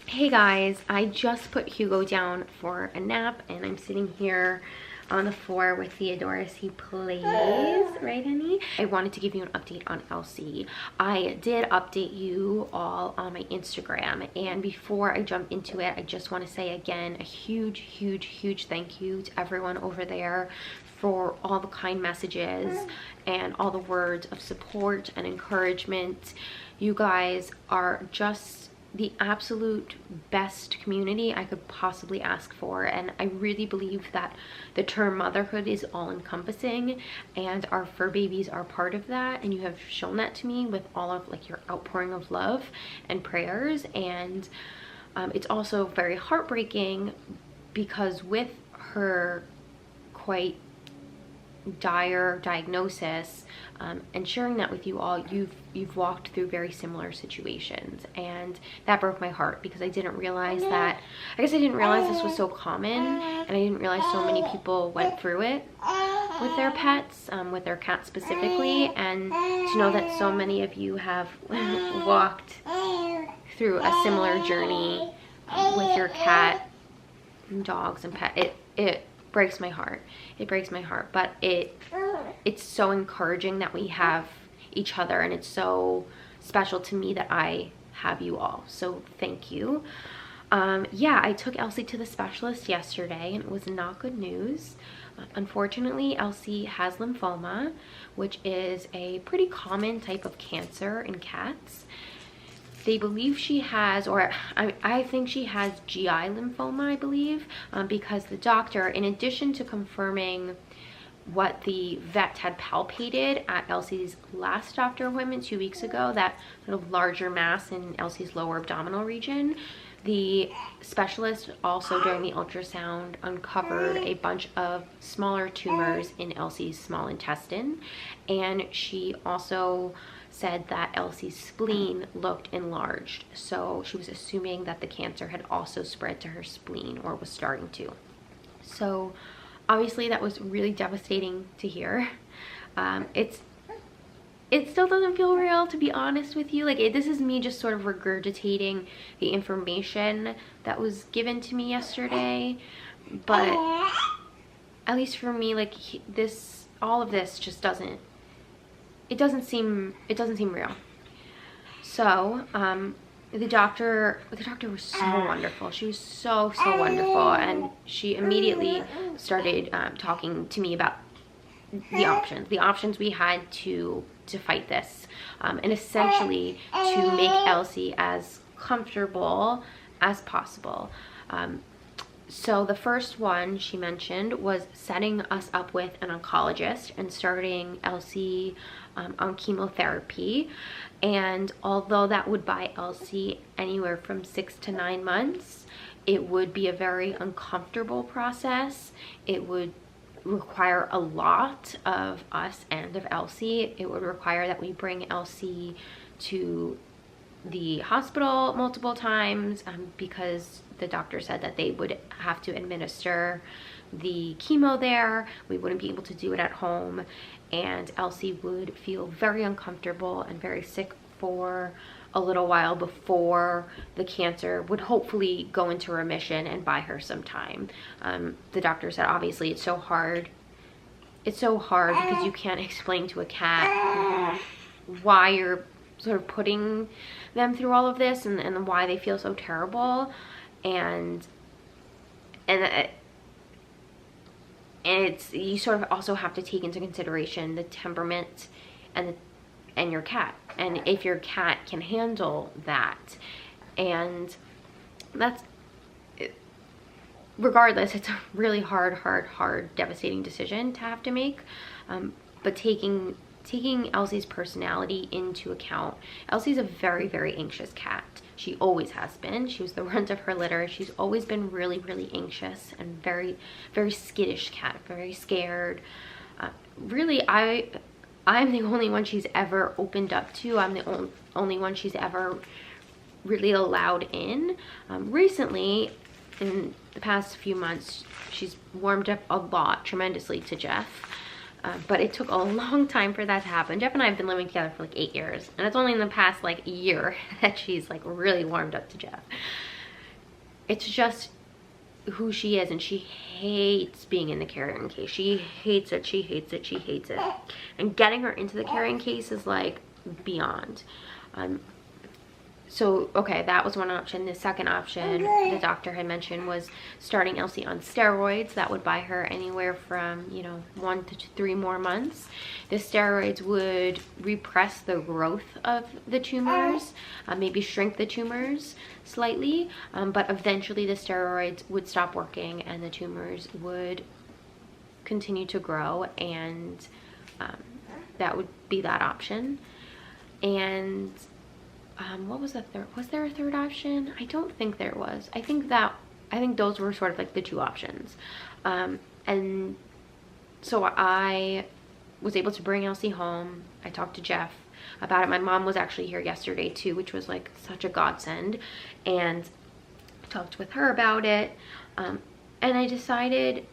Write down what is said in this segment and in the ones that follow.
Hey guys, I just put Hugo down for a nap and I'm sitting here on the floor with Theodore as he plays, right honey? I wanted to give you an update on Elsie. I did update you all on my Instagram, and before I jump into it, I just want to say again a huge thank you to everyone over there for all the kind messages and all the words of support and encouragement. You guys are just the absolute best community I could possibly ask for, and I really believe that the term motherhood is all encompassing, and our fur babies are part of that, and you have shown that to me with all of like your outpouring of love and prayers. And it's also very heartbreaking because with her quite dire diagnosis, and sharing that with you all, you've walked through very similar situations, and that broke my heart because I didn't realize that, I guess I didn't realize this was so common, and I didn't realize so many people went through it with their pets, with their cats specifically, and to know that so many of you have walked through a similar journey with your cat and dogs and pet, it breaks my heart. It breaks my heart, but it's so encouraging that we have each other, and it's so special to me that I have you all, so thank you. Yeah, I took Elsie to the specialist yesterday and it was not good news. Unfortunately, Elsie has lymphoma, which is a pretty common type of cancer in cats. They believe she has, or I think she has GI lymphoma, I believe, because the doctor, in addition to confirming what the vet had palpated at Elsie's last doctor appointment 2 weeks ago, that sort of larger mass in Elsie's lower abdominal region, the specialist also during the ultrasound uncovered a bunch of smaller tumors in Elsie's small intestine, and she also said that Elsie's spleen looked enlarged, so she was assuming that the cancer had also spread to her spleen, or was starting to. So obviously that was really devastating to hear. It still doesn't feel real, to be honest with you. Like, this is me just sort of regurgitating the information that was given to me yesterday, but at least for me, like, all of this just doesn't seem real. So the doctor was so wonderful. She was so wonderful, and she immediately started talking to me about the options we had to fight this, and essentially to make Elsie as comfortable as possible. So the first one she mentioned was setting us up with an oncologist and starting Elsie on chemotherapy. And although that would buy Elsie anywhere from 6 to 9 months, it would be a very uncomfortable process. It would require a lot of us and of Elsie. It would require that we bring Elsie to the hospital multiple times, because the doctor said that they would have to administer the chemo there. We wouldn't be able to do it at home, and Elsie would feel very uncomfortable and very sick for a little while before the cancer would hopefully go into remission and buy her some time. The doctor said obviously it's so hard because you can't explain to a cat why you're sort of putting them through all of this, and why they feel so terrible, and it's, you sort of also have to take into consideration the temperament and your cat, and if your cat can handle that. And that's, regardless, it's a really hard, devastating decision to have to make, but taking Elsie's personality into account. Elsie's a very anxious cat. She always has been. She was the runt of her litter. She's always been really anxious and very skittish cat, very scared. Really, I'm the only one she's ever opened up to. I'm the only one she's ever really allowed in. Recently, in the past few months, she's warmed up a lot, tremendously, to Jeff. But it took a long time for that to happen. Jeff and I have been living together for like 8 years, and it's only in the past like year that she's like really warmed up to Jeff. it's just who she is, and she hates being in the carrying case. She hates it, she hates it, she hates it. And getting her into the carrying case is like beyond. So, okay, that was one option. The second option the doctor had mentioned was starting Elsie on steroids. That would buy her anywhere from, you know, 1 to 3 more months. The steroids would repress the growth of the tumors, maybe shrink the tumors slightly, but eventually the steroids would stop working and the tumors would continue to grow, and that would be that option. And what was the third? Was there a third option? I don't think there was. I think those were sort of like the 2 options. And so I was able to bring Elsie home. I talked to Jeff about it. My mom was actually here yesterday too, which was like such a godsend. And I talked with her about it. And I decided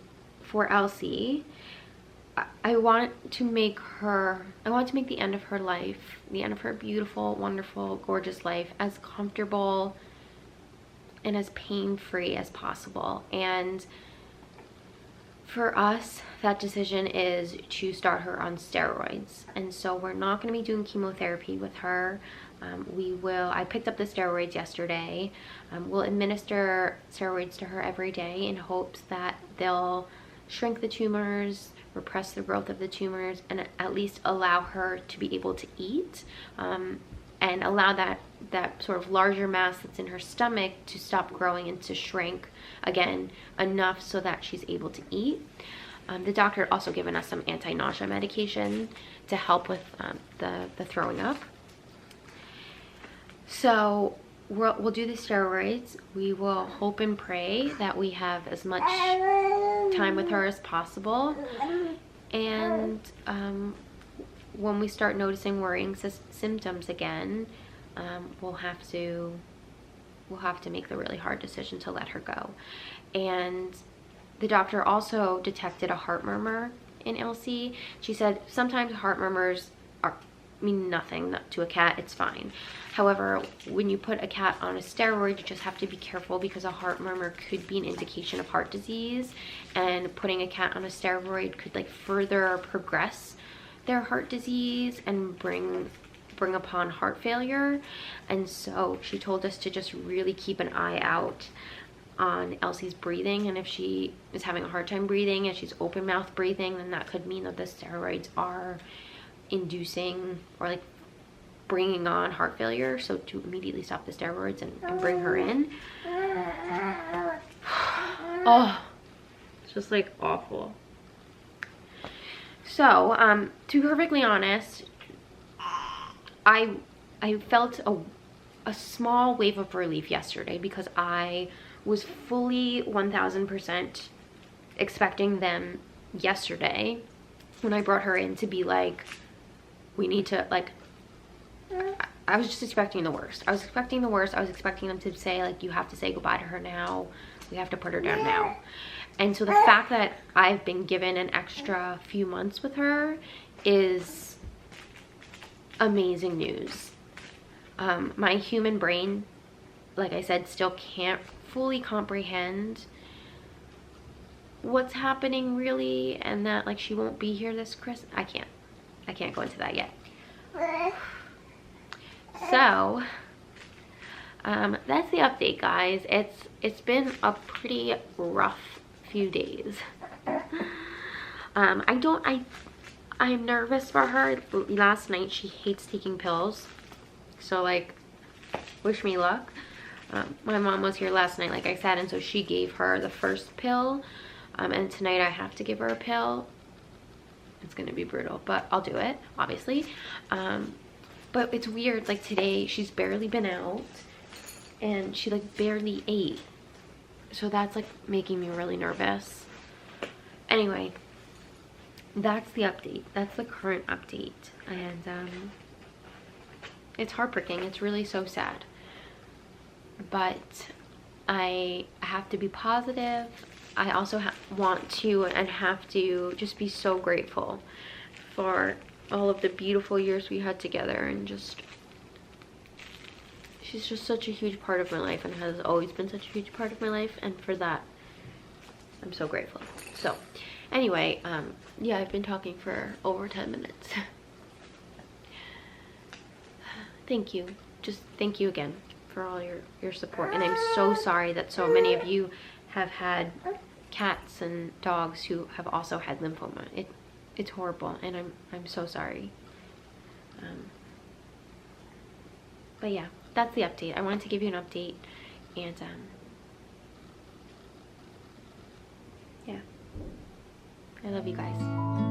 for Elsie, I want to make the end of her life, the end of her beautiful, wonderful, gorgeous life, as comfortable and as pain-free as possible. And for us, that decision is to start her on steroids. And so we're not going to be doing chemotherapy with her. I picked up the steroids yesterday. We'll administer steroids to her every day in hopes that they'll shrink the tumors, repress the growth of the tumors, and at least allow her to be able to eat, and allow that sort of larger mass that's in her stomach to stop growing and to shrink again enough so that she's able to eat. The doctor had also given us some anti-nausea medication to help with the throwing up. So we'll do the steroids. We will hope and pray that we have as much time with her as possible. And when we start noticing worrying symptoms again, we'll have to make the really hard decision to let her go. And the doctor also detected a heart murmur in Elsie. She said sometimes heart murmurs mean nothing to a cat, it's fine. However, when you put a cat on a steroid, you just have to be careful because a heart murmur could be an indication of heart disease, and putting a cat on a steroid could like further progress their heart disease and bring upon heart failure. And so she told us to just really keep an eye out on Elsie's breathing, and if she is having a hard time breathing and she's open mouth breathing, then that could mean that the steroids are inducing or like bringing on heart failure. So to immediately stop the steroids and bring her in. Oh, it's just like awful. So to be perfectly honest, I felt a small wave of relief yesterday because I was fully 1000% expecting them yesterday when I brought her in to be like, we need to, like, I was just expecting the worst. I was expecting the worst. I was expecting them to say, like, you have to say goodbye to her now. We have to put her down now. And so the fact that I've been given an extra few months with her is amazing news. My human brain, like I said, still can't fully comprehend what's happening really, and that like she won't be here this Christmas. I can't go into that yet. So that's the update, guys. It's been a pretty rough few days. I'm nervous for her. Last night she hates taking pills, so like wish me luck. My mom was here last night, like I said, and so she gave her the first pill, and tonight I have to give her a pill. It's gonna be brutal, but I'll do it, obviously. But it's weird, like today she's barely been out and she like barely ate, so that's like making me really nervous. Anyway, that's the update. That's the current update, and it's heartbreaking. It's really so sad, but I have to be positive. I also want to and have to just be so grateful for all of the beautiful years we had together, and just she's just such a huge part of my life and has always been such a huge part of my life, and for that I'm so grateful. So anyway, yeah, I've been talking for over 10 minutes. Thank you. Just thank you again for all your support, and I'm so sorry that so many of you have had cats and dogs who have also had lymphoma. It's horrible, and I'm so sorry. But yeah, that's the update. I wanted to give you an update, and yeah, I love you guys.